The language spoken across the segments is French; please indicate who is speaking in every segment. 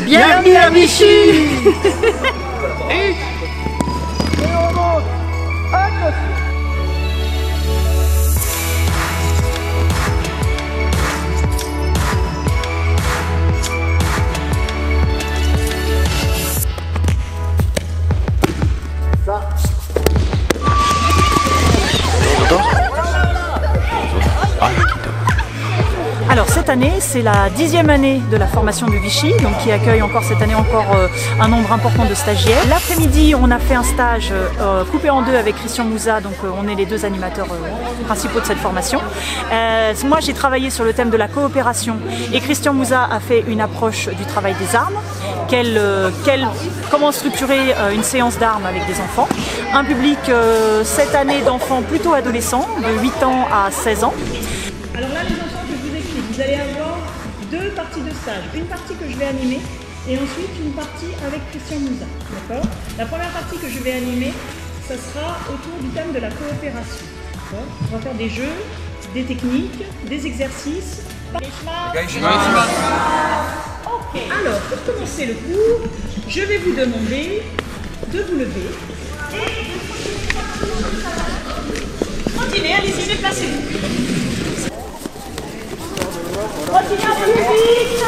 Speaker 1: Bienvenue à Vichy.
Speaker 2: Alors cette année, c'est la 10e année de la formation du Vichy, donc qui accueille encore cette année un nombre important de stagiaires. L'après-midi, on a fait un stage coupé en deux avec Christian Mouza, donc on est les deux animateurs principaux de cette formation. Moi, j'ai travaillé sur le thème de la coopération et Christian Mouza a fait une approche du travail des armes, comment structurer une séance d'armes avec des enfants. Un public cette année d'enfants plutôt adolescents, de 8 ans à 16 ans. Alors là, les enfants, je vous explique, vous allez avoir deux parties de stage. Une partie que je vais animer et ensuite une partie avec Christian Mouza. D'accord ? La première partie que je vais animer, ça sera autour du thème de la coopération. On va faire des jeux, des techniques, des exercices. Ok, alors pour commencer le cours, je vais vous demander de vous lever et continuez, allez-y, déplacez-vous. Continuez un peu plus vite.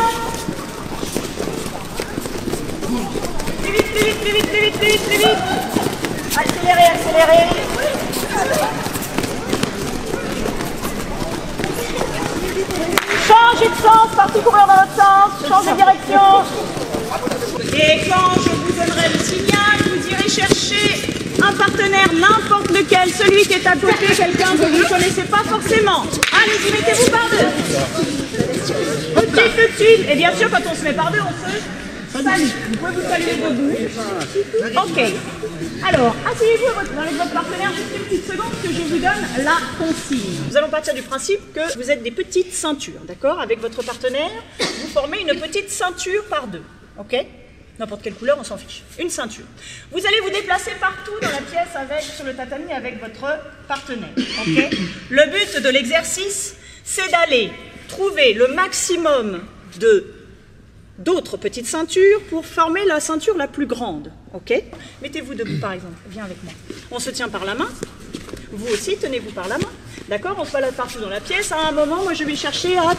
Speaker 2: Plus vite, plus vite, plus vite, plus vite, plus vite, plus vite. Accélérez, accélérez. Changez de sens, partez courir dans l'autre sens, changez de direction. Et quand je vous donnerai le signal, vous irez chercher un partenaire, n'importe lequel, celui qui est à côté, quelqu'un que vous ne connaissez pas forcément. Allez-y, mettez-vous par deux. Tout de suite. Et bien sûr, quand on se met par deux, on se salue. Vous pouvez vous saluer debout. Ok. Alors, asseyez-vous avec votre partenaire juste une petite seconde que je vous donne la consigne. Nous allons partir du principe que vous êtes des petites ceintures, d'accord? Avec votre partenaire, vous formez une petite ceinture par deux, ok? N'importe quelle couleur, on s'en fiche. Une ceinture. Vous allez vous déplacer partout dans la pièce sur le tatami avec votre partenaire, ok? Le but de l'exercice, c'est d'aller trouver le maximum d'autres petites ceintures pour former la ceinture la plus grande, ok? Mettez-vous debout par exemple, viens avec moi. On se tient par la main, vous aussi tenez-vous par la main, d'accord? On se balade partout dans la pièce, à un moment, moi je vais chercher à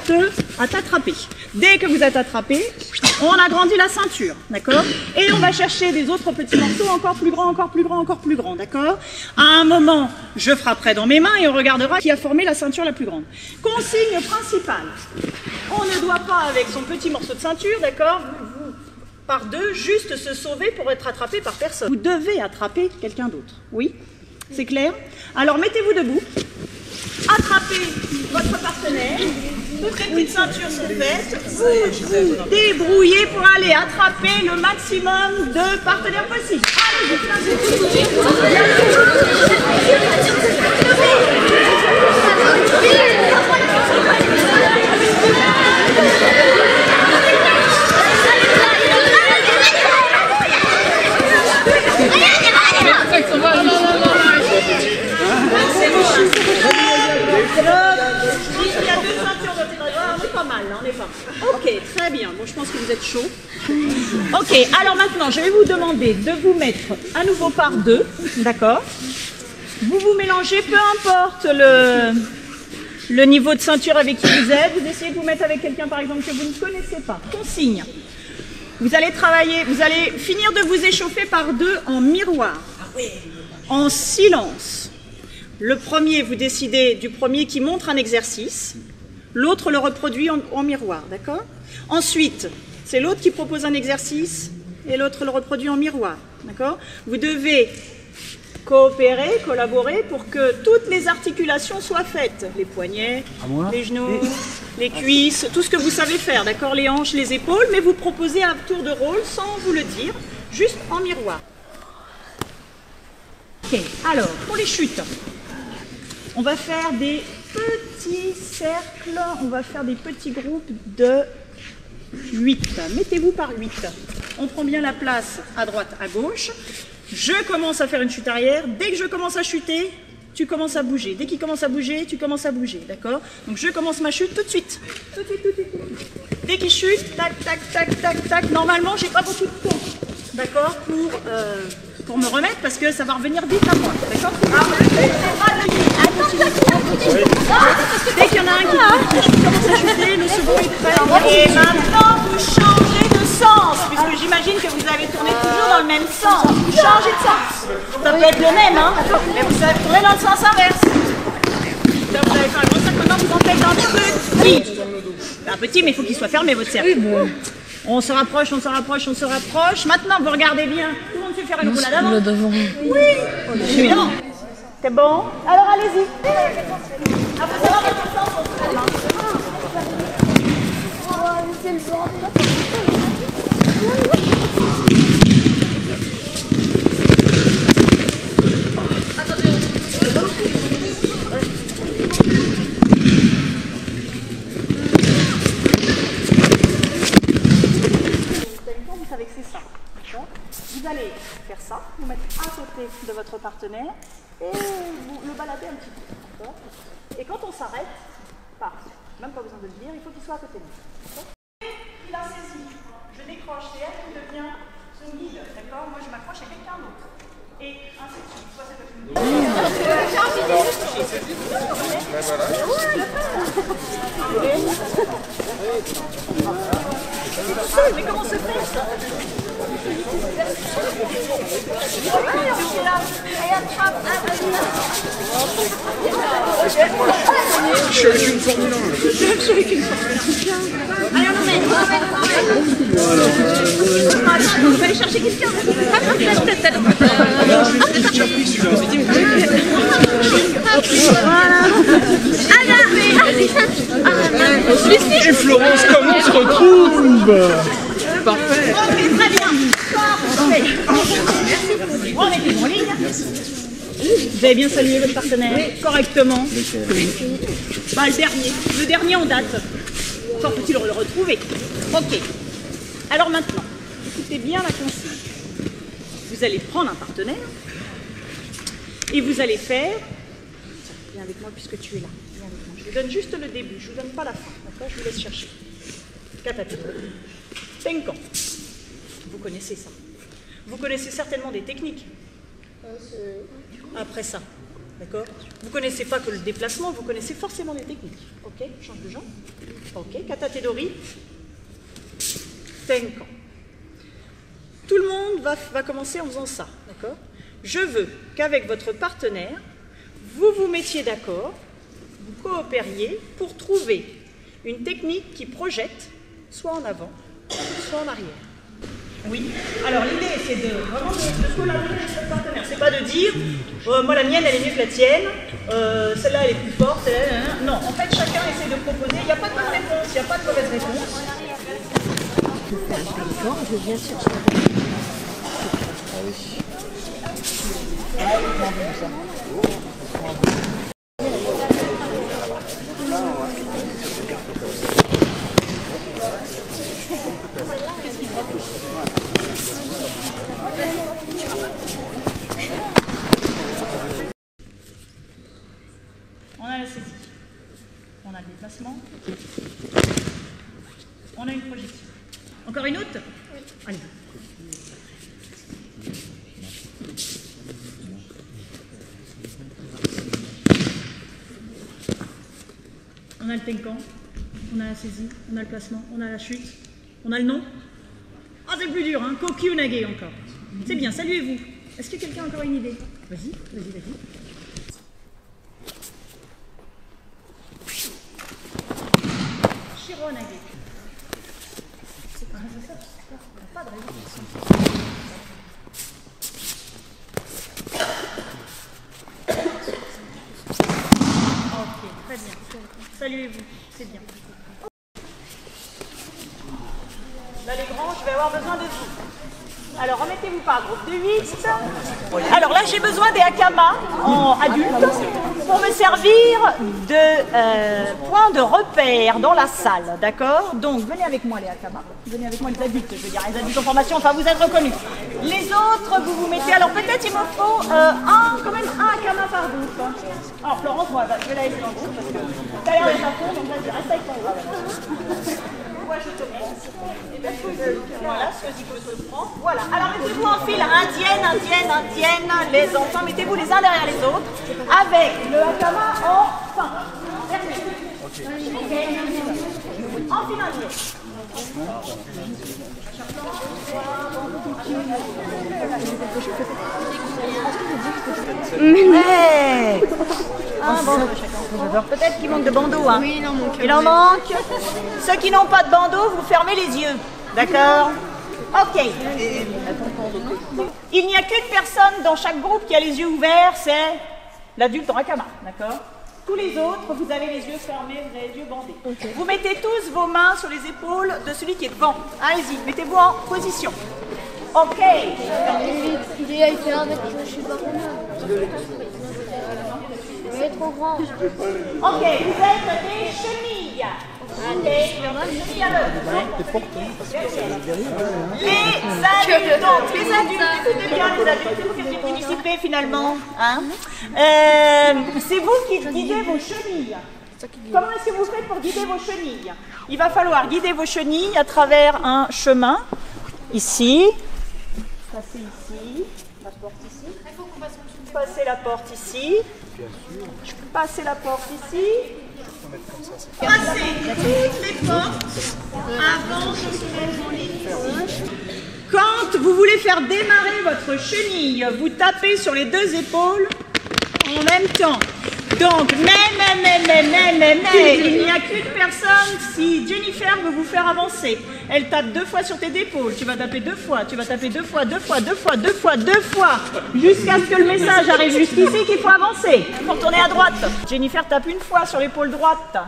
Speaker 2: t'attraper. Dès que vous êtes attrapé, on agrandit la ceinture, d'accord? Et on va chercher des autres petits morceaux encore plus grands, encore plus grands, encore plus grands, d'accord? À un moment, je frapperai dans mes mains et on regardera qui a formé la ceinture la plus grande. Consigne principale. On ne doit pas, avec son petit morceau de ceinture, d'accord, par deux, juste se sauver pour être attrapé par personne. Vous devez attraper quelqu'un d'autre, oui? C'est clair? Alors mettez-vous debout, attrapez votre partenaire, toutes les petites ceintures sont faites, vous débrouillez pour aller attraper le maximum de partenaires possibles. Il y a deux ceintures d'intégration, on est pas mal, on est pas mal. Ok, très bien. Bon, je pense que vous êtes chaud. Ok, alors maintenant, je vais vous demander de vous mettre à nouveau par deux, d'accord? Vous vous mélangez, peu importe le niveau de ceinture avec qui vous êtes. Vous essayez de vous mettre avec quelqu'un, par exemple, que vous ne connaissez pas. Consigne. Vous allez travailler, vous allez finir de vous échauffer par deux en miroir, en silence. Le premier, vous décidez du premier qui montre un exercice, l'autre le reproduit en miroir, d'accord? Ensuite, c'est l'autre qui propose un exercice et l'autre le reproduit en miroir, d'accord? Vous devez coopérer, collaborer pour que toutes les articulations soient faites. Les poignets, les genoux, les cuisses, tout ce que vous savez faire, d'accord? Les hanches, les épaules, mais vous proposez un tour de rôle sans vous le dire, juste en miroir. Ok, alors, pour les chutes, on va faire des petits cercles, on va faire des petits groupes de 8. Mettez-vous par 8. On prend bien la place à droite, à gauche. Je commence à faire une chute arrière. Dès que je commence à chuter, tu commences à bouger. Dès qu'il commence à bouger, tu commences à bouger, d'accord? Donc je commence ma chute tout de suite. Tout de suite, tout de suite. Dès qu'il chute, tac, tac, tac, tac, tac. Normalement, j'ai pas beaucoup de temps, d'accord, pour me remettre parce que ça va revenir vite à moi, d'accord? Dès qu'il y en a un qui commence à chuter, le second est prêt. Et maintenant, vous changez de sens, puisque j'imagine que vous allez tourner toujours dans le même sens. Vous changez de sens. Ça peut être le même, hein, mais vous allez tourner dans le sens inverse. Là, vous avez fait un gros sac, maintenant vous en faites un petit. Un petit, mais il faut qu'il soit fermé, votre cercle. On se rapproche, on se rapproche, on se rapproche. Maintenant, vous regardez bien. Tout le monde sait faire une roulade avant. Oui, évidemment. C'est bon? Alors allez-y. Après ça va dans le sens, on se tourne. Vous savez que c'est ça. Vous allez faire ça, vous mettre à côté de votre partenaire et vous le balader un petit peu. Et quand on s'arrête, même pas besoin de le dire, il faut qu'il soit à côté de nous. Il a saisi, je décroche, c'est elle qui devient son guide, d'accord? Moi je m'accroche à quelqu'un d'autre. Et ainsi de suite, soit c'est le guide. Mais comment se fait ça?
Speaker 1: Je suis avec une Formule 1.
Speaker 2: Allez, on emmène. On va aller chercher quelqu'un.
Speaker 1: Et Florence, comment on se retrouve?
Speaker 2: Parfait. Ok, très bien. Parfait. Merci. On est en ligne. Vous avez bien salué votre partenaire correctement. Bah, le dernier en date. Encore faut-il le retrouver. Ok. Alors maintenant, écoutez bien la consigne. Vous allez prendre un partenaire et vous allez faire. Viens avec moi puisque tu es là. Viens avec moi. Je vous donne juste le début. Je ne vous donne pas la fin. D'accord? Je vous laisse chercher. Katati. Tenkan. Vous connaissez ça. Vous connaissez certainement des techniques. Après ça, d'accord? Vous ne connaissez pas que le déplacement, vous connaissez forcément des techniques. Ok, change de jambe. Ok, Katate Dori. Tenkan. Tout le monde va commencer en faisant ça, d'accord? Je veux qu'avec votre partenaire, vous vous mettiez d'accord, vous coopériez pour trouver une technique qui projette soit en avant, soit en arrière. Oui. Alors l'idée, c'est vraiment de collaborer avec votre partenaire. C'est pas de dire, moi la mienne elle est mieux que la tienne, celle-là elle est plus forte. Non, en fait chacun essaie de proposer. Il n'y a pas de bonne réponse, il n'y a pas de mauvaise réponse.
Speaker 3: Je viens chercher.
Speaker 2: On a la saisie, on a le déplacement, on a une projection. Encore une autre? Oui. Allez. On a le tenkan, on a la saisie, on a le placement, on a la chute, on a le nom. Ah, c'est plus dur, hein? Kokyu Nage encore. C'est bien, saluez-vous. Est-ce que quelqu'un a encore une idée? Vas-y, vas-y, vas-y. Shiro Nage. C'est pas de raison. Ok, très bien. Saluez-vous, c'est bien. Là les grands, je vais avoir besoin de vous. Alors, remettez-vous par groupe de 8. Alors là, j'ai besoin des hakamas en adultes pour me servir de point de repère dans la salle, d'accord? Donc, venez avec moi les hakamas. Venez avec moi les adultes, je veux dire, les adultes en formation, enfin, vous êtes reconnus. Les autres, vous vous mettez... Alors, peut-être il me faut quand même un hakama par groupe. Alors, Florence, moi, je vais la laisser en groupe parce que t'as l'air d'être à fond, donc vas-y, reste avec toi. Moi, je te prends. Voilà, celui que je prends. Voilà. Alors, mettez-vous en file indienne, les enfants. Mettez-vous les uns derrière les autres avec le hakama en fin. Ok. En file indienne. Hey. Un bandeau chacun. Peut-être qu'il manque de bandeaux. Hein. Oui, il en manque. Ceux qui n'ont pas de bandeau, vous fermez les yeux. D'accord? Ok. Il n'y a qu'une personne dans chaque groupe qui a les yeux ouverts, c'est l'adulte en hakama. D'accord? Tous les autres, vous avez les yeux fermés, vous avez les yeux bandés. Okay. Vous mettez tous vos mains sur les épaules de celui qui est devant. Allez-y, mettez-vous en position. Ok.
Speaker 3: Il est avec un mec, je sais pas combien. C'est trop grand.
Speaker 2: Ok, vous êtes des chenilles. Ok, les adultes, écoutez bien les adultes, c'est vous qui participez finalement. Hein? C'est vous qui guidez vos chenilles. Comment est-ce que vous faites pour guider vos chenilles? Il va falloir guider vos chenilles à travers un chemin. Ici. Passez ici. La porte ici. Passez la porte ici. Passez la porte ici. Passez toutes les portes avant de se mettre en ligne. Quand vous voulez faire démarrer votre chenille, vous tapez sur les deux épaules en même temps. Donc, mais, il n'y a qu'une personne, si Jennifer veut vous faire avancer, elle tape 2 fois sur tes épaules, tu vas taper 2 fois, tu vas taper 2 fois, jusqu'à ce que le message arrive jusqu'ici qu'il faut avancer. Pour tourner à droite, Jennifer tape 1 fois sur l'épaule droite.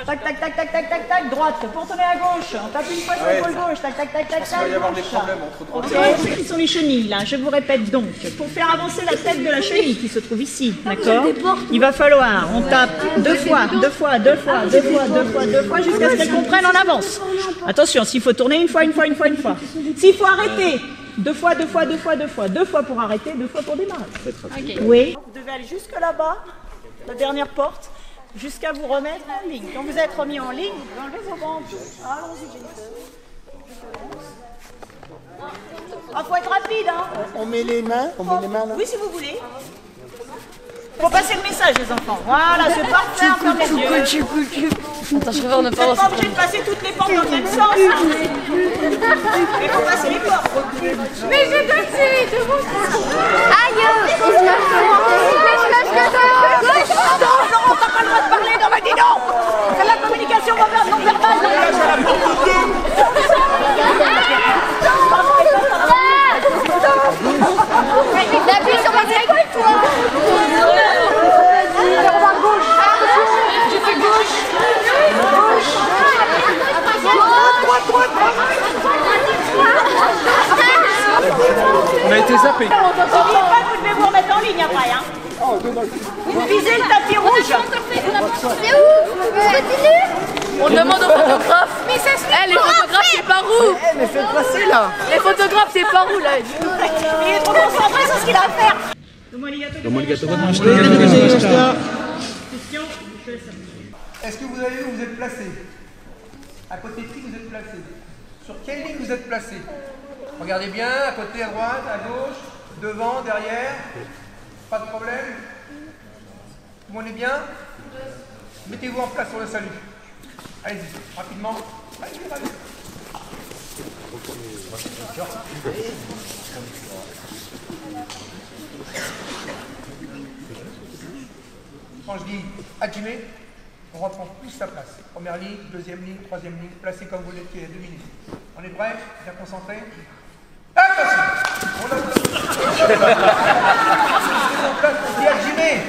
Speaker 2: Tac, tac, tac, tac, tac, tac, tac, droite. Pour tourner à gauche, on tape 1 fois sur l'épaule gauche. Tac, tac, tac, tac, tac. Il va y avoir des problèmes entre droite et gauche. Ce qui sont les chenilles, là. Je vous répète donc, pour faire avancer la tête de la chenille qui se trouve ici, d'accord? Il va falloir, on tape 2 fois, jusqu'à ce qu'elle comprenne en avance. Attention, s'il faut tourner 1 fois. S'il faut arrêter, 2 fois pour arrêter, 2 fois pour démarrer. Okay. Oui. Vous devez aller jusque là-bas, la dernière porte. Jusqu'à vous remettre en ligne. Quand vous êtes remis en ligne, vous enlevez vos bandeaux. Allons-y, Jennifer. Ah, faut être rapide, hein.
Speaker 4: On met les mains, là.
Speaker 2: Oui, si vous voulez. Faut passer le message, les enfants. Voilà, c'est parfait. Ferme les yeux.
Speaker 3: Attends, je reviens, on ne
Speaker 2: pas. Vous n'êtes pas obligé de passer toutes les portes dans le même sens. Mais faut passer les portes.
Speaker 3: Mais j'ai dansé, de bon. Aïe.
Speaker 2: Non, t'as pas le droit de parler, non mais dis donc. C'est la communication non verbale.
Speaker 3: Appuie sur ma tête, toi.
Speaker 2: Tu fais gauche. Droite.
Speaker 1: On a été zappé.
Speaker 2: N'oubliez pas, vous devez vous remettre en ligne après, hein. Vous visez le tapis rouge.
Speaker 3: C'est où? Continue. On demande aux photographes. Mais ça se fait. Les photographes, c'est par où?
Speaker 4: Mais faites passer là.
Speaker 3: Les photographes, c'est par où là?
Speaker 2: Il est trop concentré sur ce qu'il a à faire. Donne-moi les gâteaux. Question.
Speaker 5: Est-ce que vous avez vu où vous êtes placé? À côté de qui vous êtes placé? Sur quelle ligne vous êtes placé? Regardez bien, à côté, à droite, à gauche, devant, derrière. Pas de problème? Tout le monde est bien? Mettez-vous en place sur le salut. Allez-y, rapidement. Allez. Quand je dis Hajime, on reprend plus sa place. Première ligne, deuxième ligne, troisième ligne, placé comme vous l'étiez il y a 2 minutes. On est prêt? Bien concentré? Attention! On dit Hajime.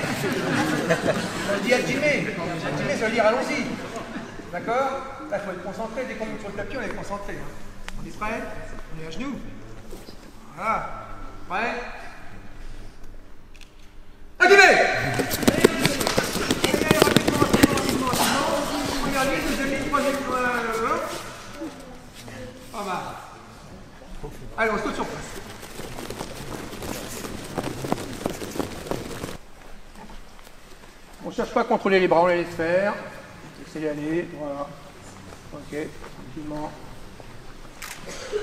Speaker 5: On dit Hajime. Hajime, ça veut dire allons-y. D'accord? Là, il faut être concentré. Dès qu'on monte sur le tapis, on est concentré. On est prêt? On est à genoux. Voilà. Prêt? Activez! Regardez, deuxième ligne, troisième ligne. Pas mal. Allez, on saute sur place. On ne cherche pas à contrôler les bras, on les laisse faire. Laissez-les aller, voilà. Ok, tranquillement.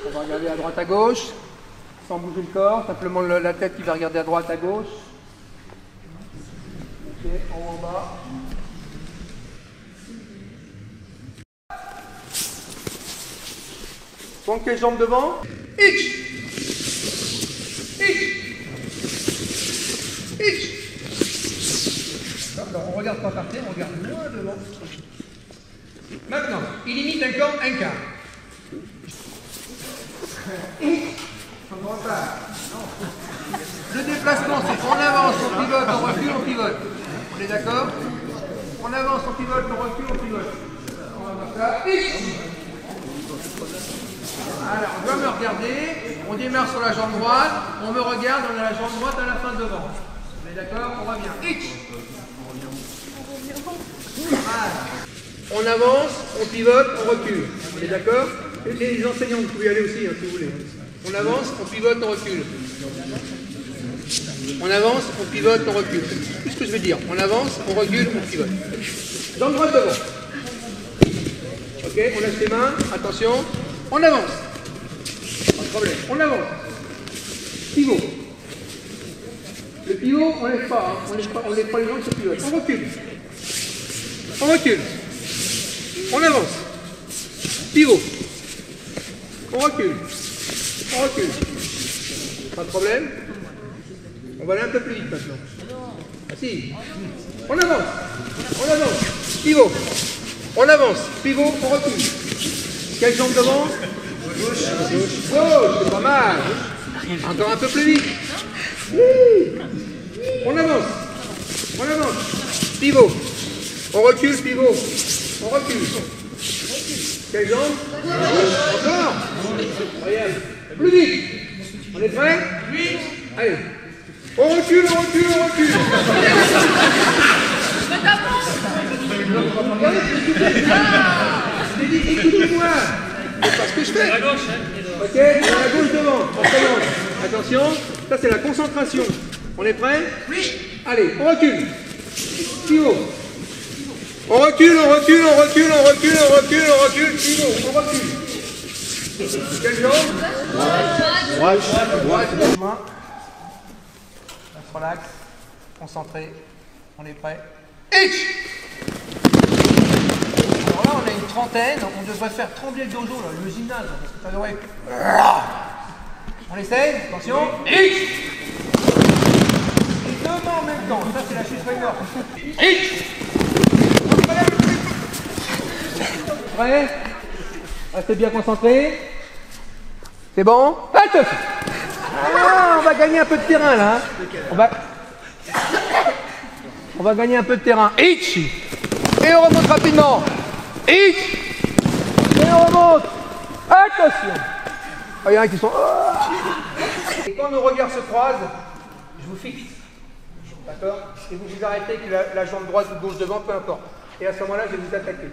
Speaker 5: On va regarder à droite à gauche, sans bouger le corps, simplement la tête qui va regarder à droite à gauche. Ok, en haut, en bas. Donc les jambes devant. Hitch. Hitch. Hitch. Alors, on regarde pas par terre, on regarde loin devant. Maintenant, il imite un quart. Le déplacement, c'est on avance, on pivote, on recule, on pivote. On est d'accord? On avance, on pivote, on recule, on pivote. On va voir ça. Alors, on doit me regarder, on démarre sur la jambe droite, on me regarde, on a la jambe droite à la fin devant. On est d'accord? On revient. Hitch. On avance, on pivote, on recule. On est d'accord? Les enseignants, vous pouvez y aller aussi, hein, si vous voulez. On avance, on pivote, on recule. On avance, on pivote, on recule. C'est ce que je veux dire. On avance, on recule, on pivote. Jambe droite devant. Ok, on lâche les mains, attention. On avance. Pas de problème. On avance. Pivot. Le pivot, on ne lève pas. Hein. On lève pas les jambes sur le pivot. On recule. On recule. On avance. Pivot. On recule. On recule. Pas de problème. On va aller un peu plus vite maintenant. Ah si. On avance. On avance. Pivot. On avance. Pivot. On recule. Quelle jambe devant? Gauche. Gauche. C'est pas mal. Encore un peu plus vite. On avance. On avance. Pivot. On recule, pivot. On recule. Quelle jambe? Encore. Incroyable. Plus vite. On est prêt? Oui. Allez. On recule, on recule, on recule. Je t'ai dit, écoutez-moi. C'est pas ce que je fais. Ok, on a la gauche devant. On commence. Attention, ça c'est la concentration. On est prêt? Oui. Allez, on recule. Pivot. On recule, on recule, on recule, on recule, on recule, on recule, pivot, on recule. Quelle jambe? Droite. Droite. On se relaxe, concentré, on est prêt. Hitch. Alors là, on a une trentaine, on devrait faire trembler le dojo, là, le gymnase, parce que ça devrait... On essaye, attention. Hitch. Et deux mains en même temps, ça c'est la chute forte. Hitch. Prêt? Restez bien concentrés. C'est bon? Attention. Ah, on va gagner un peu de terrain là. On va gagner un peu de terrain. Hitch. Et on remonte rapidement. Hitch. Et on remonte. Attention. Oh, il y en a qui sont... Et quand nos regards se croisent, je vous fixe. D'accord? Et vous vous arrêtez que la jambe droite ou gauche devant, peu importe. Et à ce moment-là, je vais vous attaquer.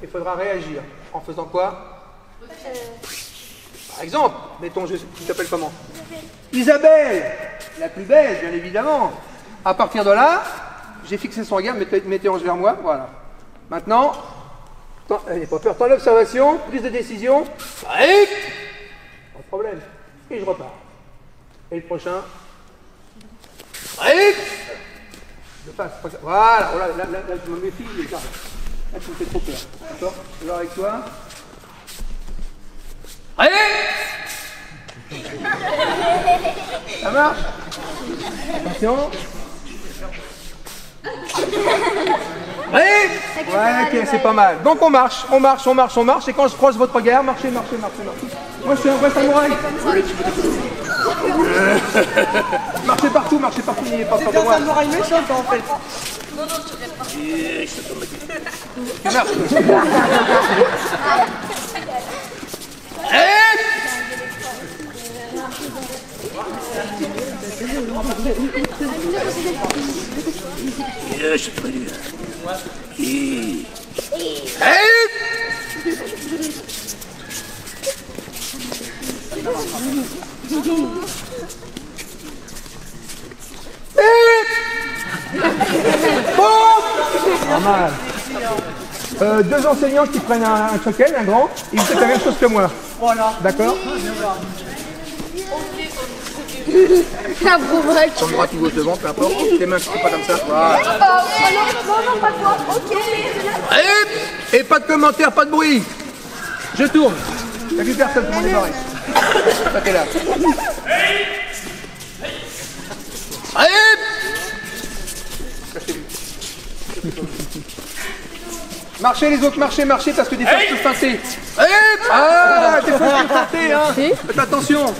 Speaker 5: Il faudra réagir. En faisant quoi? Par exemple, mettons, tu t'appelles comment? Isabelle. La plus belle, bien évidemment. À partir de là, j'ai fixé son regard, mettez hanche vers moi, voilà. Maintenant, n'ayez pas peur, temps d'observation, prise de décision. Allez, pas de problème. Et je repars. Et le prochain. Allez, je passe. Voilà, oh là, je me méfie, les gars. Là, tu me fais trop peur. D'accord? Alors avec toi. Allez! Ça marche? Attention. Allez! Ouais, ok, c'est pas mal. Donc on marche. Et quand je croise votre regard, marchez. Moi, je suis un vrai samouraï. Marchez partout, n'ayez pas peur de moi.
Speaker 4: C'est un samouraï méchant, en fait.
Speaker 3: Non, je te reste pas.
Speaker 5: Tu marches. Allez! Je suis prévu. Pas mal. Deux enseignants qui prennent un choquel, un grand, et ils font la même chose que moi. Voilà. D'accord?
Speaker 3: La brouvaille.
Speaker 5: Ton bras tout gauche devant, peu importe. Tes mains, c'est pas comme ça. Voilà.
Speaker 3: Non, pas toi. Ok.
Speaker 5: Allez. Et pas de commentaires, pas de bruit. Je tourne. Il n'y a plus personne pour me démarrer. Ça t'es là. Allez. Marchez les autres, marchez, parce que des fois je peux feinter. Ah, des fois je peux feinter, hein. Faites attention.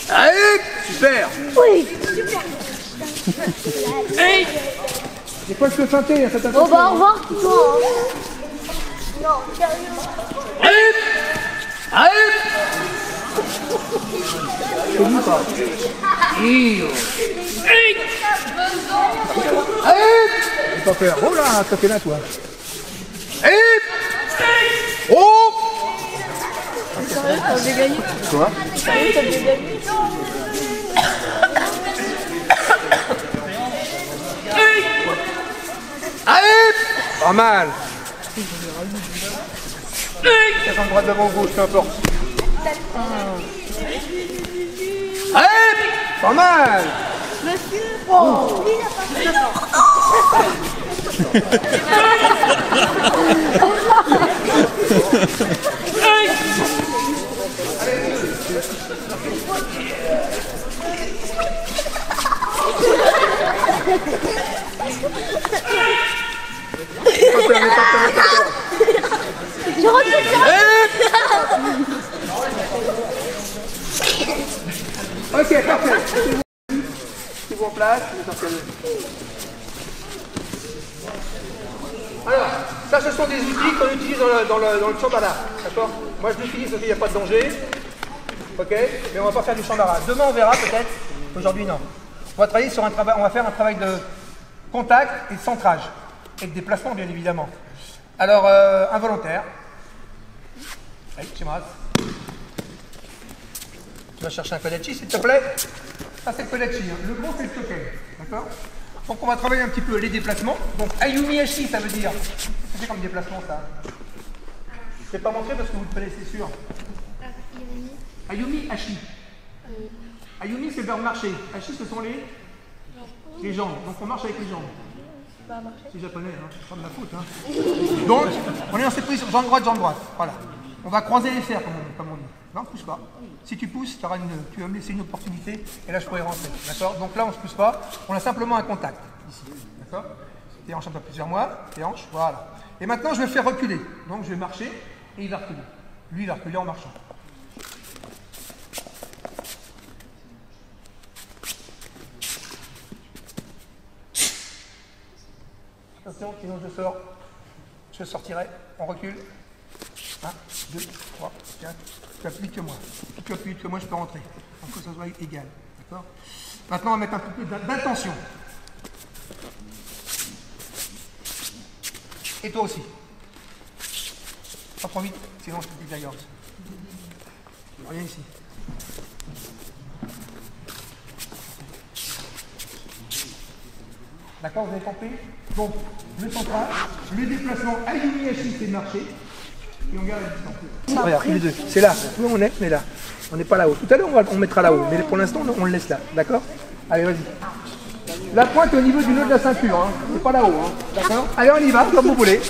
Speaker 5: Allez, super. Oui, super. Des fois je peux feinter, faites attention.
Speaker 3: Bon bah au revoir. Non, sérieux.
Speaker 5: Allez. Allez. C'est lui pas. Allez. J'ai pas peur. Oh là, ça fait là toi. Allez. Oh.
Speaker 3: Sérieux, t'as bien gagné.
Speaker 5: Quoi?
Speaker 3: Sérieux, t'as bien gagné.
Speaker 5: Allez. Pas mal. Casse en droite devant ou gauche, peu importe. Allez. Pas mal.
Speaker 3: Oh. Je
Speaker 5: ok, parfait. Tout en place, alors, ça ce sont des outils qu'on utilise dans le chambara, d'accord? Moi je l'utilise parce qu'il n'y a pas de danger, ok? Mais on va pas faire du chambara. Demain on verra peut-être, aujourd'hui non. On va travailler sur un travail, on va faire un travail de contact et de centrage, et de déplacement bien évidemment. Alors, involontaire. Allez, Chimraz. Tu vas chercher un kodachi s'il te plaît. Ça c'est le kodachi, hein. Le gros c'est le token, d'accord? Donc on va travailler un petit peu les déplacements. Donc Ayumi Hashi ça veut dire, c'est comme déplacement ça. Je ne vais pas montrer parce que vous le connaissez sûr. Ayumi Hashi. Ayumi c'est le verbe marcher. Hashi ce sont les jambes. Donc on marche avec les jambes. C'est japonais, hein. C'est pas de ma faute. Hein. Donc on est dans cette position, jambe droite, voilà. On va croiser les fers comme on dit. Non, pousse pas. Si tu pousses, tu vas me laisser une opportunité et là je pourrais rentrer. D'accord? Donc là on ne se pousse pas, on a simplement un contact ici. D'accord? Tes hanches un peu plus vers moi, tes hanches, voilà. Et maintenant je vais le faire reculer. Donc je vais marcher et il va reculer. Lui il va reculer en marchant. Attention, sinon je sortirai, on recule. 1, 2, 3, 4, tu vas plus vite que moi. Tu vas plus vite que moi, je peux rentrer. Il faut que ça soit égal. D'accord? Maintenant, on va mettre un peu d'intention. Et toi aussi. Pas trop vite, sinon je te dis d'ailleurs. Reviens ici. D'accord, vous avez compris? Donc, le central, le déplacement, Ayumi Hashi, c'est de marcher. Et on garde la distance. Regarde, les deux. C'est là. Où on est? On est là. On n'est pas là-haut. Tout à l'heure, on mettra là-haut. Mais pour l'instant, on le laisse là. D'accord? Allez, vas-y. La pointe est au niveau du nœud de la ceinture. Hein. C'est pas là-haut. Hein. D'accord? Allez, on y va, comme vous voulez.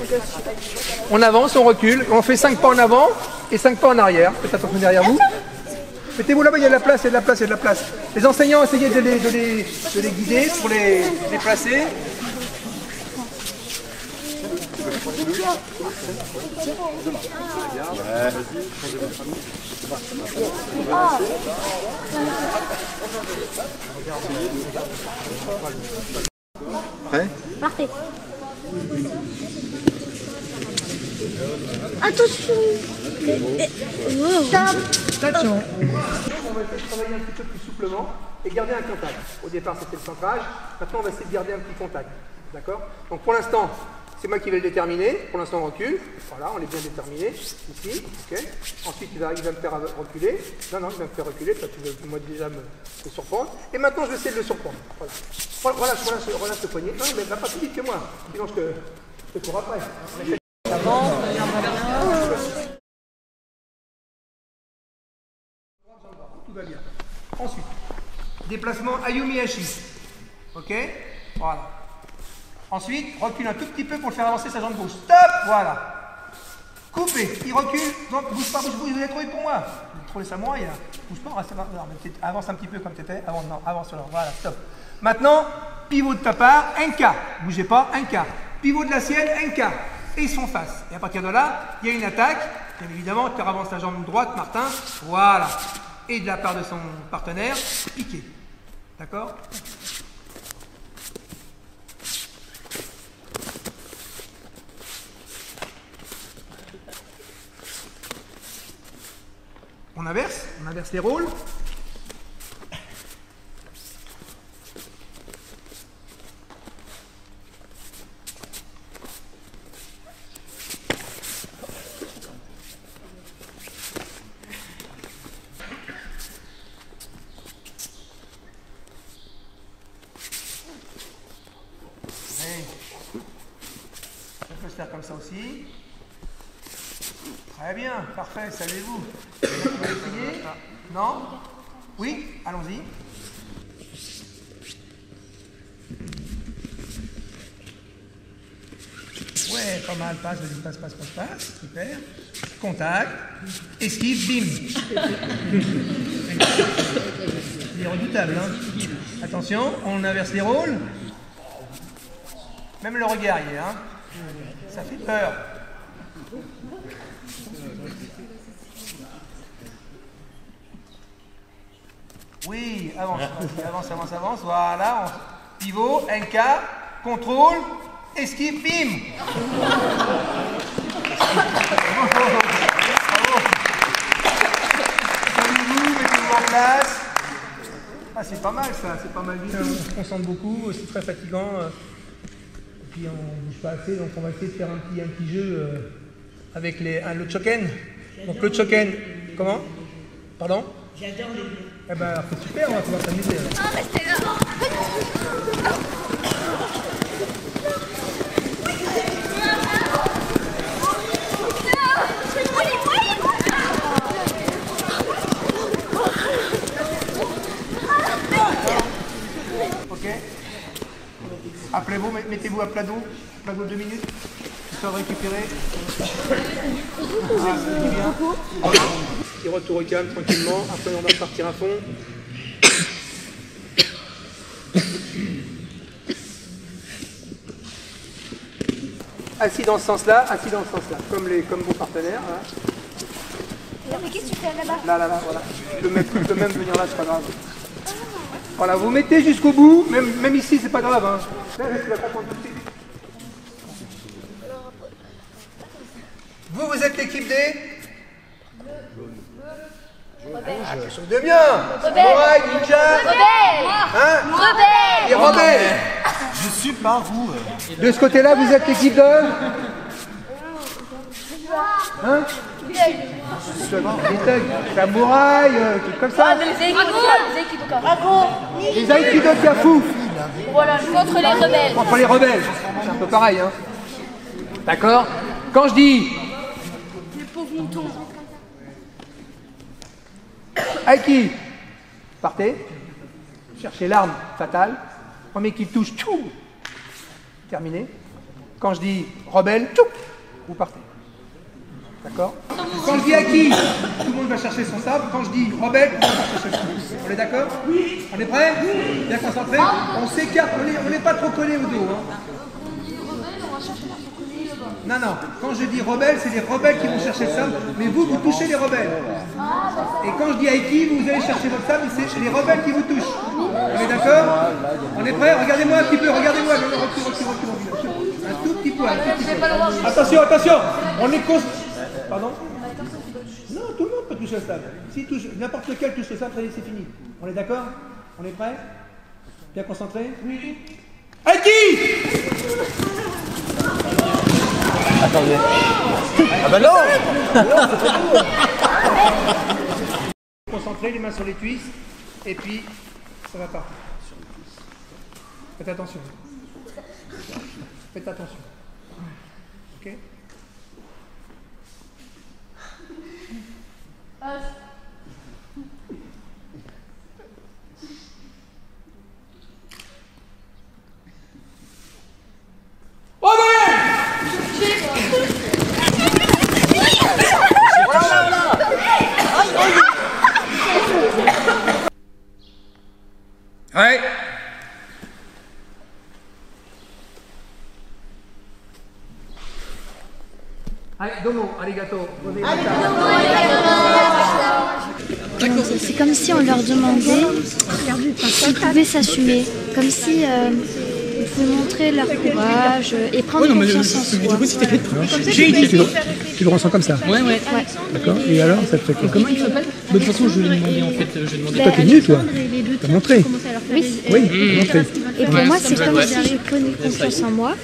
Speaker 5: On avance, on recule. On fait 5 pas en avant et 5 pas en arrière. Faites attention derrière vous. Mettez-vous là-bas, il y a de la place, il y a de la place, il y a de la place. Les enseignants, essayez de les guider pour les placer. Prêt?
Speaker 3: Parfait. Attention. Stop.
Speaker 1: Attention.
Speaker 5: On va essayer de travailler un petit peu plus souplement et garder un contact. Au départ, c'était le centrage. Maintenant, on va essayer de garder un petit contact. D'accord? Donc, pour l'instant, c'est moi qui vais le déterminer. Pour l'instant, on recule. Voilà, on est bien déterminé. Ici, ok. Ensuite, il va me faire reculer. Non, il va me faire reculer parce que moi déjà me surprendre. Et maintenant, je vais essayer de le surprendre. Voilà. Relâche le poignet. Non, mais va pas plus vite que moi. Sinon, je te cours après. Tout va bien. Ensuite, déplacement Ayumi Hachi. Ok? Voilà. Ensuite, recule un tout petit peu pour le faire avancer sa jambe gauche. Stop! Voilà. Coupé. Il recule. Donc, bouge pas, vous avez trouvé pour moi. Trop les samouraïs là. Bouge pas, reste là. Avance un petit peu comme tu étais. Avance là. Voilà, stop. Maintenant, pivot de ta part, NK. Bougez pas, NK. Pivot de la sienne, NK. Et ils sont face. Et à partir de là, il y a une attaque. Bien évidemment, tu avances la jambe droite, Martin. Voilà. Et de la part de son partenaire, piqué. D'accord? On inverse les rôles. Ça peut se faire comme ça aussi. Très bien, parfait, saluez-vous. Vous allez essayer? Non? Oui? Allons-y. Ouais, pas mal, passe, vas-y, passe. Super. Contact. Esquive, bim. Il est redoutable, hein? Attention, on inverse les rôles. Même le regard, il est, hein? Ça fait peur. Oui, avance. Voilà, pivot, NK, contrôle, esquive, bim. Saluez-vous, mettez-vous en place. Ah, c'est pas mal ça, c'est pas mal du tout. On se concentre beaucoup, c'est très fatigant. Et puis on ne bouge pas assez, donc on va essayer de faire un petit jeu avec le Choken. Donc le Choken, comment? Pardon? J'adore les jeux. Eh ben, c'est super, on va pouvoir s'amuser.
Speaker 3: Ah, restez là.
Speaker 5: Ok. Appelez-vous, mettez-vous à plat dos 2 minutes, histoire de récupérer. Ah, ça dit bien. Petit retour au calme tranquillement, après on va partir à fond. Assis dans ce sens-là, comme vos partenaires. Voilà.
Speaker 3: Mais qu'est-ce que tu fais là-bas?
Speaker 5: Là, voilà. Je peux même venir là, c'est pas grave. Voilà, vous mettez jusqu'au bout, même ici, c'est pas grave. Hein. Là, tu vas pas prendre tout de suite. Vous êtes l'équipe des... Ah, quelque chose de bien. Samouraï, ninja. Hein? Les rebelles.
Speaker 1: Je suis par où?
Speaker 5: De ce côté-là, vous êtes l'équipe de... Hein? Les thugs, samouraï, trucs comme ça. Les aikidoka fous.
Speaker 3: Voilà, contre les rebelles.
Speaker 5: Contre les rebelles. C'est un peu pareil, hein. D'accord? Quand je dis...
Speaker 3: Les pauvres moutons.
Speaker 5: Aiki, partez. Cherchez l'arme fatale. Premier qui touche, tchou. Terminé. Quand je dis rebelle, tchou, vous partez. D'accord? Quand je dis Aiki, tout le monde va chercher son sabre. Quand je dis rebelle, tout le monde va chercher son sabre. On est d'accord? Oui. On est prêts? Oui. Bien concentrés? On s'écarte, on n'est pas trop collé au dos. Hein. Non. Quand je dis rebelle, c'est les rebelles qui vont chercher le sabre, mais vous touchez les rebelles. Et quand je dis Aiki, vous allez chercher votre sabre, mais c'est les rebelles qui vous touchent. On est d'accord? On est prêts? Regardez-moi un petit peu, regardez-moi. Recule. Un tout petit peu. Attention. On est Pardon? Non, tout le monde peut touche le sable. Si n'importe lequel touche le sable, c'est fini. On est d'accord? On est prêt? Bien concentré? Oui. Aiki!
Speaker 4: Attendez. Ah bah non!
Speaker 5: Concentrez, les mains sur les cuisses, et puis ça va partir. Faites attention. Faites attention. Ok? Ouais. Allez, domo, arigato.
Speaker 6: C'est comme si on leur demandait s'ils pouvaient s'assumer, comme si ils pouvaient montrer leur courage et prendre confiance en soi.
Speaker 5: Tu le ressens comme ça?
Speaker 1: Ouais.
Speaker 5: D'accord. Et alors, ça te fait quoi?
Speaker 1: Comment il s'appelle? De toute façon, je lui ai demandé en fait.
Speaker 5: Toi, t'es venu, toi? T'as montré?
Speaker 6: Oui.
Speaker 5: Oui, t'as montré.
Speaker 6: Et pour moi, c'est comme si je prenais confiance en moi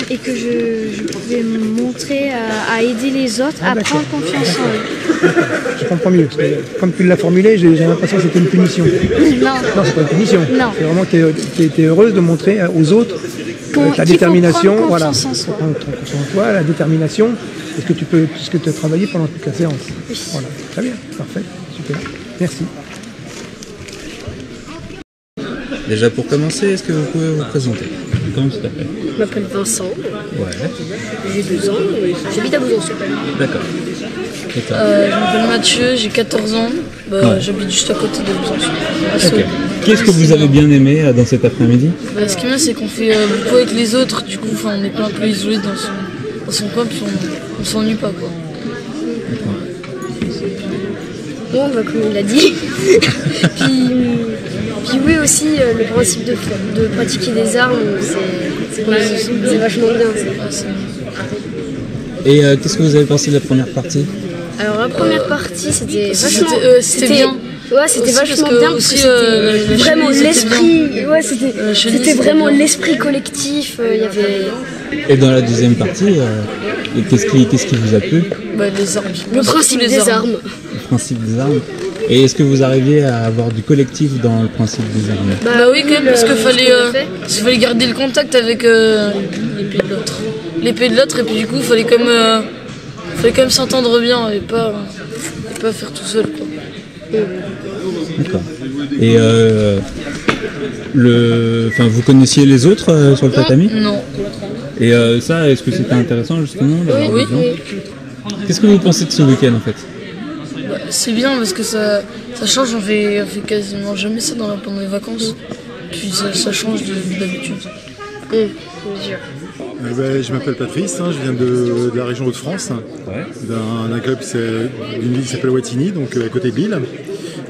Speaker 6: et que je pouvais me montrer à aider les autres à prendre confiance en eux.
Speaker 5: Je comprends mieux. Parce que, comme tu l'as formulé, j'ai l'impression que c'était une punition.
Speaker 6: Non,
Speaker 5: c'est pas une punition.
Speaker 6: Non.
Speaker 5: C'est vraiment que tu es heureuse de montrer aux autres ta détermination. Voilà. Prendre confiance en toi, la détermination. Est-ce que tu as travaillé pendant toute la séance?
Speaker 6: Oui.
Speaker 5: Voilà. Très bien. Parfait. Super. Merci.
Speaker 7: Déjà pour commencer, est-ce que vous pouvez vous présenter? Comment tu t'appelles?
Speaker 8: Je m'appelle Vincent,
Speaker 7: Ouais.
Speaker 8: j'ai 12 ans et j'habite à Besançon.
Speaker 7: D'accord. Et toi?
Speaker 8: Je m'appelle Mathieu, j'ai 14 ans, j'habite juste à côté de Besançon.
Speaker 7: Ok. Qu'est-ce que vous avez bien aimé dans cet après-midi?
Speaker 8: Ce qui est bien, c'est qu'on fait beaucoup avec les autres, du coup on n'est pas un peu isolé dans son coin, puis on s'ennuie pas quoi.
Speaker 6: Bon, comme il l'a dit. Puis oui aussi, le principe de pratiquer des armes, c'est vachement bien.
Speaker 7: Et qu'est-ce que vous avez pensé de la première partie?
Speaker 6: Alors la première partie, c'était vachement...
Speaker 8: C'était bien.
Speaker 6: Ouais, c'était vachement bien parce que c'était vraiment l'esprit. Ouais, c'était vraiment l'esprit collectif. Il y avait...
Speaker 7: Et dans la deuxième partie, qu'est-ce qui vous a plu?
Speaker 8: Les armes.
Speaker 6: Le principe des armes.
Speaker 7: Le principe des armes. Et est-ce que vous arriviez à avoir du collectif dans le principe des armes?
Speaker 8: Oui, quand même, parce qu'il fallait garder le contact avec l'épée de l'autre. L'épée de l'autre, et puis du coup, il fallait quand même s'entendre bien et pas faire tout seul, quoi.
Speaker 7: D'accord. Et vous connaissiez les autres sur le tatami?
Speaker 8: Non.
Speaker 7: Et ça, est-ce que c'était intéressant justement?
Speaker 8: Oui.
Speaker 7: Qu'est-ce que vous pensez de ce week-end en fait?
Speaker 8: C'est bien parce que ça change, on fait quasiment jamais ça pendant les vacances. Puis ça change d'habitude.
Speaker 9: Je m'appelle Patrice, je viens de la région Hauts-de-France, d'un club d'une ville qui s'appelle Wattignies, donc à côté de Lille.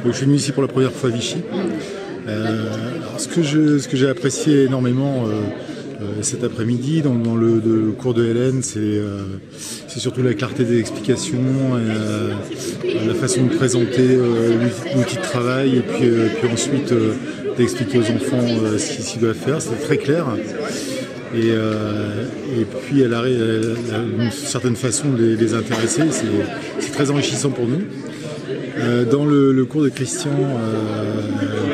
Speaker 9: Donc, je suis venu ici pour la première fois à Vichy. Ce que j'ai apprécié énormément cet après-midi dans le cours de Hélène, c'est surtout la clarté des explications, la façon de présenter l'outil de travail et puis ensuite d'expliquer aux enfants ce qu'ils doivent faire. C'était très clair. Et puis elle a une certaine façon de les intéresser, c'est très enrichissant pour nous. Dans le cours de Christian,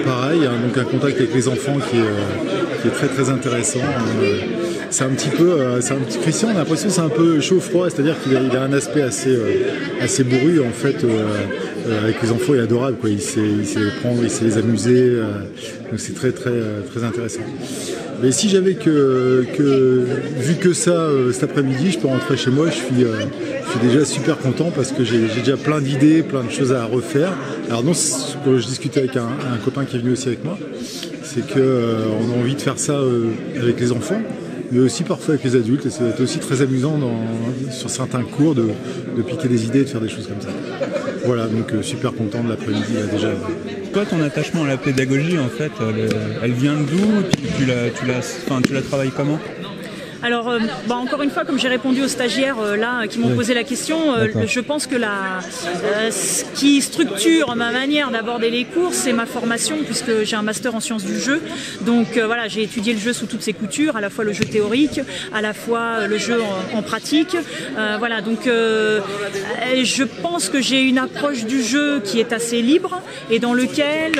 Speaker 9: pareil, donc un contact avec les enfants qui est très très intéressant. C'est un petit peu, Christian, on a l'impression que c'est un peu chaud-froid, c'est-à-dire qu'il a un aspect assez bourru en fait. Avec les enfants, il est adorable, quoi. Il sait les prendre, il sait les amuser, donc c'est très très très intéressant. Mais si j'avais vu que ça cet après-midi, je peux rentrer chez moi, je suis déjà super content parce que j'ai déjà plein d'idées, plein de choses à refaire. Alors non, quand je discutais avec un copain qui est venu aussi avec moi, c'est qu'on a envie de faire ça avec les enfants, mais aussi parfois avec les adultes, et ça va être aussi très amusant sur certains cours de piquer des idées, de faire des choses comme ça. Voilà, donc super content de l'après-midi déjà.
Speaker 10: Toi, ton attachement à la pédagogie, en fait, elle vient d'où? Et puis tu la travailles comment?
Speaker 2: Alors, encore une fois, comme j'ai répondu aux stagiaires qui m'ont posé la question, je pense que ce qui structure ma manière d'aborder les cours, c'est ma formation, puisque j'ai un master en sciences du jeu. Donc voilà, j'ai étudié le jeu sous toutes ses coutures, à la fois le jeu théorique, à la fois le jeu en pratique. Voilà, donc je pense que j'ai une approche du jeu qui est assez libre et dans lequel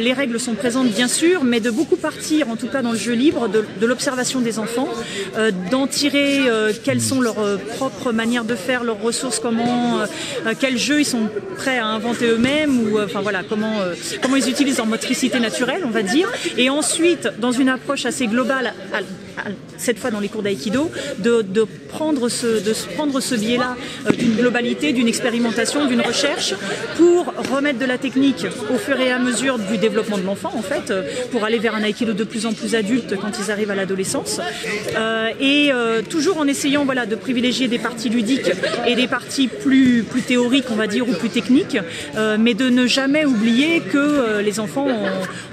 Speaker 2: les règles sont présentes bien sûr, mais de beaucoup partir, en tout cas dans le jeu libre, de l'observation des enfants, d'en tirer quelles sont leurs propres manières de faire, leurs ressources, quels jeux ils sont prêts à inventer eux-mêmes, ou enfin voilà, comment ils utilisent leur motricité naturelle, on va dire, et ensuite dans une approche assez globale, cette fois dans les cours d'aïkido, de prendre ce biais-là d'une globalité, d'une expérimentation, d'une recherche, pour remettre de la technique au fur et à mesure du développement de l'enfant, en fait, pour aller vers un aïkido de plus en plus adulte quand ils arrivent à l'adolescence, et toujours en essayant de privilégier des parties ludiques et des parties plus théoriques, on va dire, ou plus techniques, mais de ne jamais oublier que les enfants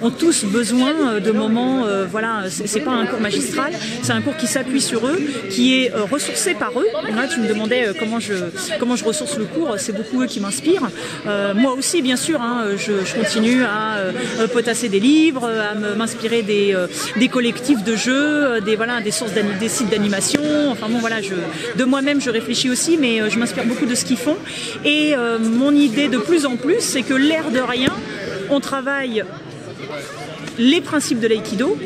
Speaker 2: ont tous besoin de moments, c'est pas un cours magistral, c'est un cours qui s'appuie sur eux, qui est ressourcé par eux. Là, tu me demandais comment je ressource le cours, c'est beaucoup eux qui m'inspirent. Moi aussi, bien sûr, je continue à potasser des livres, à m'inspirer des collectifs de jeux, des sources des sites d'animation. Enfin bon, voilà, de moi-même, je réfléchis aussi, mais je m'inspire beaucoup de ce qu'ils font. Et mon idée de plus en plus, c'est que l'air de rien, on travaille les principes de l'aïkido.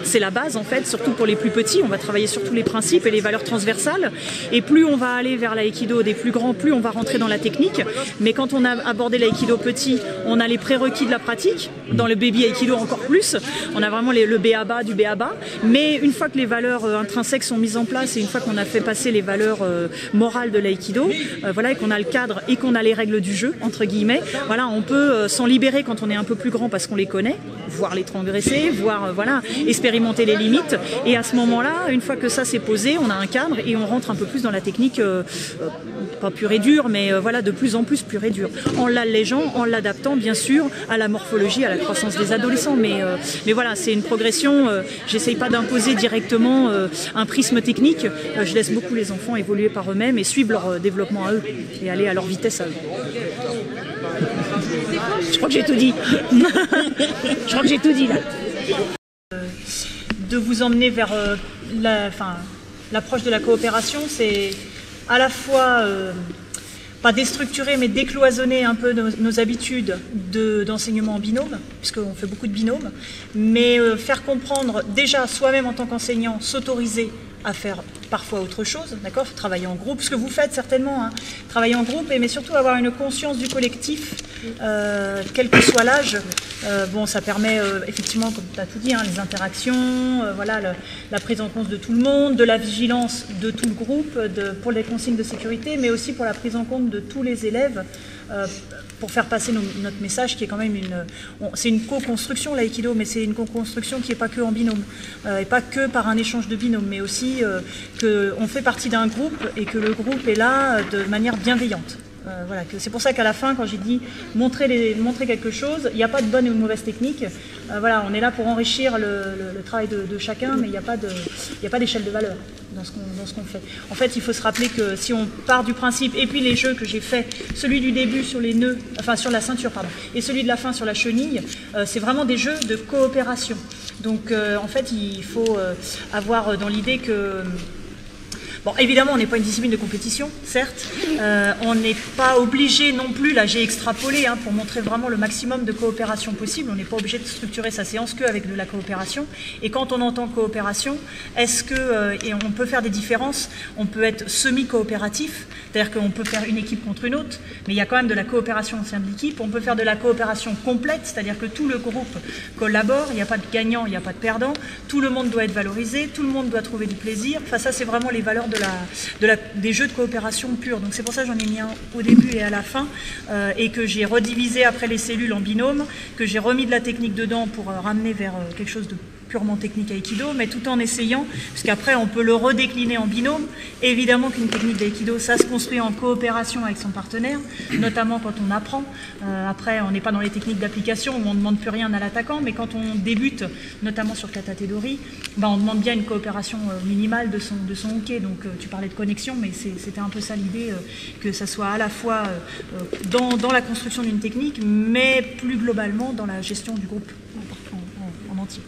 Speaker 2: C'est la base en fait, surtout pour les plus petits, on va travailler sur tous les principes et les valeurs transversales, et plus on va aller vers l'aïkido des plus grands, plus on va rentrer dans la technique. Mais quand on a abordé l'aïkido petit, on a les prérequis de la pratique, dans le baby aïkido encore plus, on a vraiment le B.A.B.A. du B.A.B.A. Mais une fois que les valeurs intrinsèques sont mises en place, et une fois qu'on a fait passer les valeurs morales de l'aïkido, et qu'on a le cadre et qu'on a les règles du jeu, entre guillemets, on peut s'en libérer quand on est un peu plus grand parce qu'on les connaît, voire les transgresser, voire expérimenter les limites, et à ce moment-là, une fois que ça s'est posé, on a un cadre et on rentre un peu plus dans la technique, pas pure et dure, mais de plus en plus pure et dure, en l'allégeant, en l'adaptant bien sûr à la morphologie, à la croissance des adolescents, mais voilà, c'est une progression, j'essaye pas d'imposer directement un prisme technique, je laisse beaucoup les enfants évoluer par eux-mêmes et suivre leur développement à eux, et aller à leur vitesse à eux. Je crois que j'ai tout dit. Je crois que j'ai tout dit là. De vous emmener vers l'approche de la coopération, c'est à la fois pas déstructurer mais décloisonner un peu nos habitudes d'enseignement en binôme, puisqu'on fait beaucoup de binômes, mais faire comprendre déjà soi-même en tant qu'enseignant, s'autoriser à faire parfois autre chose, d'accord, travailler en groupe, ce que vous faites certainement, travailler en groupe, mais surtout avoir une conscience du collectif, quel que soit l'âge. Ça permet effectivement, comme tu as tout dit, les interactions, la prise en compte de tout le monde, de la vigilance de tout le groupe, pour les consignes de sécurité, mais aussi pour la prise en compte de tous les élèves, pour faire passer notre message, qui est quand même c'est une co-construction l'aïkido, mais c'est une co-construction qui n'est pas que en binôme, et pas que par un échange de binôme, mais aussi qu'on fait partie d'un groupe et que le groupe est là de manière bienveillante. C'est pour ça qu'à la fin, quand j'ai dit montrer quelque chose, il n'y a pas de bonne ou de mauvaise technique. On est là pour enrichir le travail de chacun, mais il n'y a pas d'échelle de valeur dans ce qu'on fait. En fait, il faut se rappeler que si on part du principe, et puis les jeux que j'ai fait, celui du début sur les nœuds, sur la ceinture, et celui de la fin sur la chenille, c'est vraiment des jeux de coopération. Donc en fait, il faut avoir dans l'idée que... Bon, évidemment, on n'est pas une discipline de compétition, certes. On n'est pas obligé non plus, là j'ai extrapolé pour montrer vraiment le maximum de coopération possible. On n'est pas obligé de structurer sa séance qu'avec de la coopération. Et quand on entend coopération, est-ce que, et on peut faire des différences, on peut être semi-coopératif, c'est-à-dire qu'on peut faire une équipe contre une autre, mais il y a quand même de la coopération au sein de l'équipe. On peut faire de la coopération complète, c'est-à-dire que tout le groupe collabore, il n'y a pas de gagnant, il n'y a pas de perdant, tout le monde doit être valorisé, tout le monde doit trouver du plaisir. Enfin, ça, c'est vraiment les valeurs des jeux de coopération pure. Donc c'est pour ça que j'en ai mis un au début et à la fin, et que j'ai redivisé après les cellules en binôme, que j'ai remis de la technique dedans pour ramener vers quelque chose de purement technique Aikido, mais tout en essayant, puisqu'après on peut le redécliner en binôme. Évidemment qu'une technique d'Aikido, ça se construit en coopération avec son partenaire, notamment quand on apprend. Après, on n'est pas dans les techniques d'application où on ne demande plus rien à l'attaquant, mais quand on débute, notamment sur Kata Tedori, on demande bien une coopération minimale de son uke. Donc tu parlais de connexion, mais c'était un peu ça l'idée, que ça soit à la fois dans la construction d'une technique, mais plus globalement dans la gestion du groupe en entier.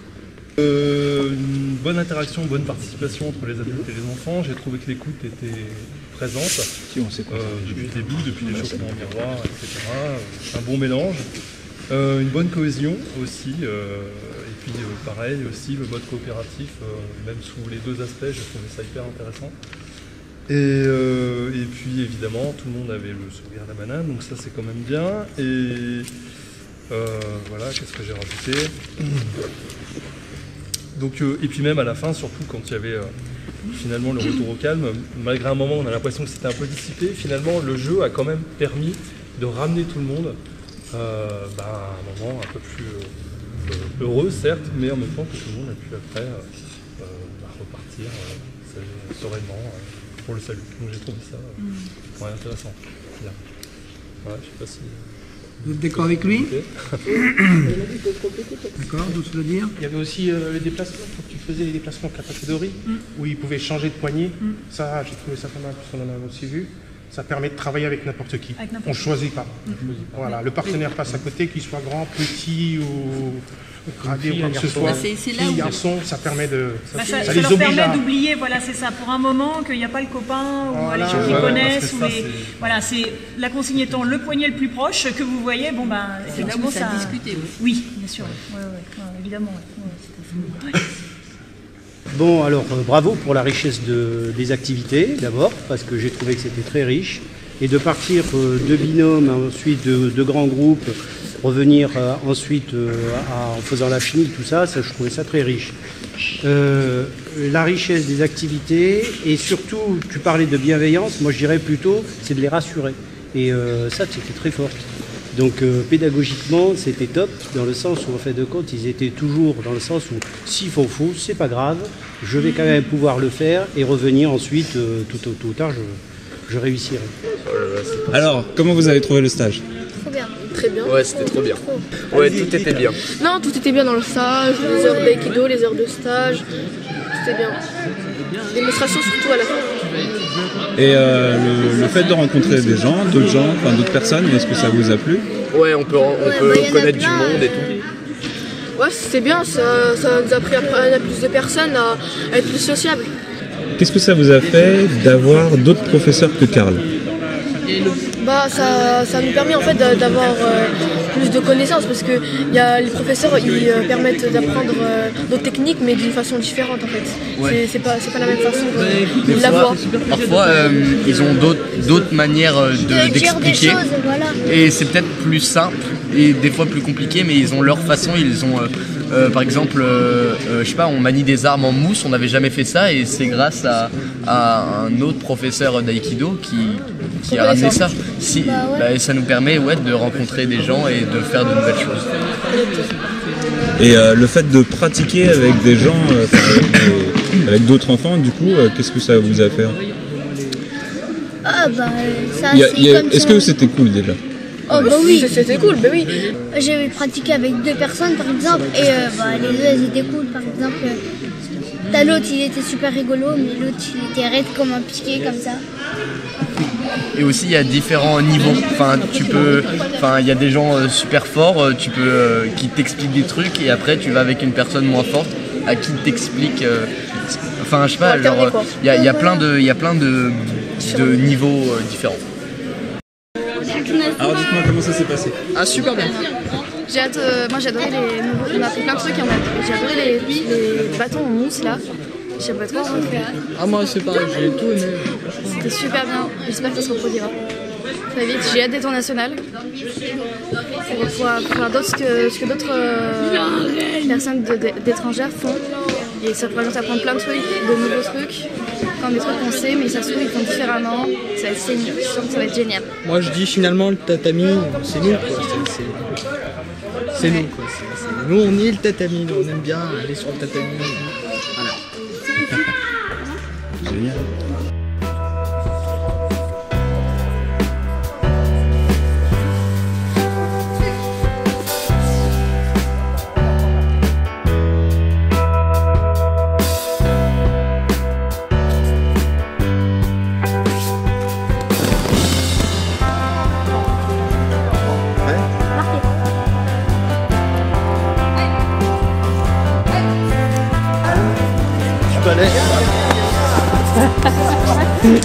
Speaker 11: Une bonne interaction, une bonne participation entre les adultes et les enfants. J'ai trouvé que l'écoute était présente depuis le début, depuis les l'échauffement en miroir, etc. Un bon mélange. Une bonne cohésion aussi. Et puis pareil aussi, le mode coopératif, même sous les deux aspects, j'ai trouvé ça hyper intéressant. Et puis évidemment, tout le monde avait le sourire à la banane, donc ça c'est quand même bien. Et voilà, qu'est-ce que j'ai rajouté? Donc, et puis même à la fin, surtout quand il y avait finalement le retour au calme, malgré un moment on a l'impression que c'était un peu dissipé, finalement le jeu a quand même permis de ramener tout le monde à un moment un peu plus heureux certes, mais en même temps que tout le monde a pu après repartir sereinement pour le salut. Donc j'ai trouvé ça intéressant. Bien. Ouais, je sais pas si...
Speaker 5: Vous êtes d'accord avec lui? D'accord, d'autres choses à dire?
Speaker 12: Il y avait aussi les déplacements, quand tu faisais les déplacements Kata Tedori, où ils pouvaient changer de poignée. Ça, j'ai trouvé ça pas mal, puisqu'on en a aussi vu. Ça permet de travailler avec n'importe qui. On ne choisit pas. Voilà, le partenaire passe à côté, qu'il soit grand, petit ou gradé ou quoi que ce soit. Fille, garçon, ça permet de...
Speaker 2: Ça leur permet d'oublier, voilà, c'est ça, pour un moment, qu'il n'y a pas le copain ou les gens qui connaissent. Voilà, c'est la consigne étant le poignet le plus proche que vous voyez, effectivement, ça... discuter aussi. Oui, bien sûr, évidemment.
Speaker 13: Bon, alors bravo pour la richesse des activités, d'abord, parce que j'ai trouvé que c'était très riche. Et de partir de binômes, ensuite de grands groupes, revenir ensuite en faisant la chimie, tout ça, je trouvais ça très riche. La richesse des activités, et surtout, tu parlais de bienveillance, moi je dirais plutôt, c'est de les rassurer. Et ça, c'était très fort. Donc pédagogiquement, c'était top, dans le sens où, en fait de compte, ils étaient toujours dans le sens où, s'ils font faux, c'est pas grave, je vais quand même pouvoir le faire et revenir ensuite, tout ou tard, je réussirai.
Speaker 7: Alors, comment vous avez trouvé le stage?
Speaker 3: Trop bien.
Speaker 4: Très bien. Ouais, c'était trop bien. Ouais, tout était bien.
Speaker 3: Non, tout était bien dans le stage, les heures d'aïkido, les heures de stage, c'était bien. Démonstration surtout à la fin.
Speaker 7: Et le fait de rencontrer des gens, d'autres personnes, est-ce que ça vous a plu?
Speaker 4: Ouais, on peut connaître du monde et tout.
Speaker 3: Ouais, c'est bien, ça nous a appris à plus de personnes à être plus sociables.
Speaker 7: Qu'est-ce que ça vous a fait d'avoir d'autres professeurs que Karl?
Speaker 3: Ça nous permet en fait d'avoir plus de connaissances, parce que les professeurs ils permettent d'apprendre d'autres techniques, mais d'une façon différente en fait. Ouais. C'est pas la même façon de la voir.
Speaker 4: Parfois ils ont d'autres manières d'expliquer, voilà. Et c'est peut-être plus simple et des fois plus compliqué, mais ils ont leur façon. Ils ont par exemple, je sais pas, on manie des armes en mousse, on n'avait jamais fait ça, et c'est grâce à un autre professeur d'aïkido qui a ramené ça. Ça nous permet de rencontrer des gens et de faire de nouvelles choses.
Speaker 7: Et le fait de pratiquer avec des gens, avec d'autres enfants, du coup, qu'est-ce que ça vous a fait? Est-ce que c'était cool déjà?
Speaker 6: Oh bah oui,
Speaker 3: c'était cool, bah oui.
Speaker 6: J'avais pratiqué avec 2 personnes par exemple, et les deux elles étaient cool. Par exemple, t'as l'autre il était super rigolo, mais l'autre il était raide comme un piqué comme ça.
Speaker 4: Et aussi il y a différents niveaux. Il y a des gens super forts, qui t'expliquent des trucs, et après tu vas avec une personne moins forte à qui t'explique. Je sais pas, il y a plein de niveaux différents.
Speaker 7: Alors dites-moi comment ça s'est passé.
Speaker 4: Ah, super bien.
Speaker 3: Moi j'ai adoré on a fait plein de trucs, j'ai adoré les bâtons en mousse là. J'aimerais trop en refaire.
Speaker 4: Ah, moi c'est pareil, j'ai tout aimé.
Speaker 3: C'était super bien, j'espère que ça se reproduira très vite. J'ai hâte d'être en national pour pouvoir faire ce que d'autres personnes d'étrangères font. Et ça pourrait nous apprendre plein de trucs, de nouveaux trucs, comme des trucs qu'on sait, mais ça se trouve ils font différemment. Ça va être génial, je sens que ça va être génial.
Speaker 1: Moi je dis finalement le tatami, c'est nous quoi. C'est nous quoi. Nous on est le tatami, nous on aime bien aller sur le tatami. Voilà.
Speaker 7: Génial.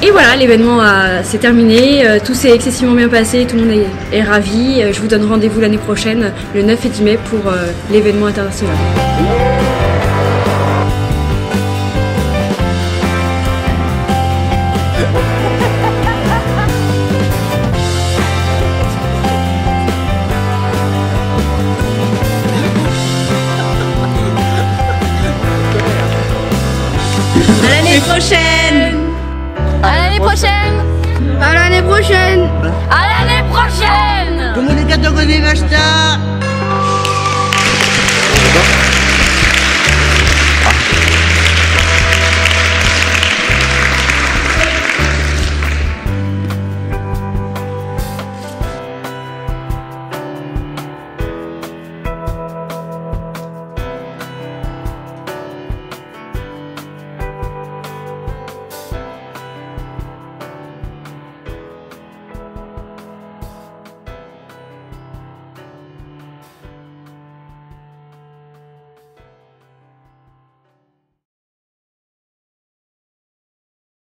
Speaker 14: Et voilà, l'événement s'est terminé, tout s'est excessivement bien passé, tout le monde est ravi. Je vous donne rendez-vous l'année prochaine, le 9 et 10 mai, pour l'événement international.
Speaker 2: À l'année prochaine!
Speaker 3: À l'année prochaine!
Speaker 2: À l'année prochaine!
Speaker 3: À l'année prochaine!
Speaker 2: Comment les gars de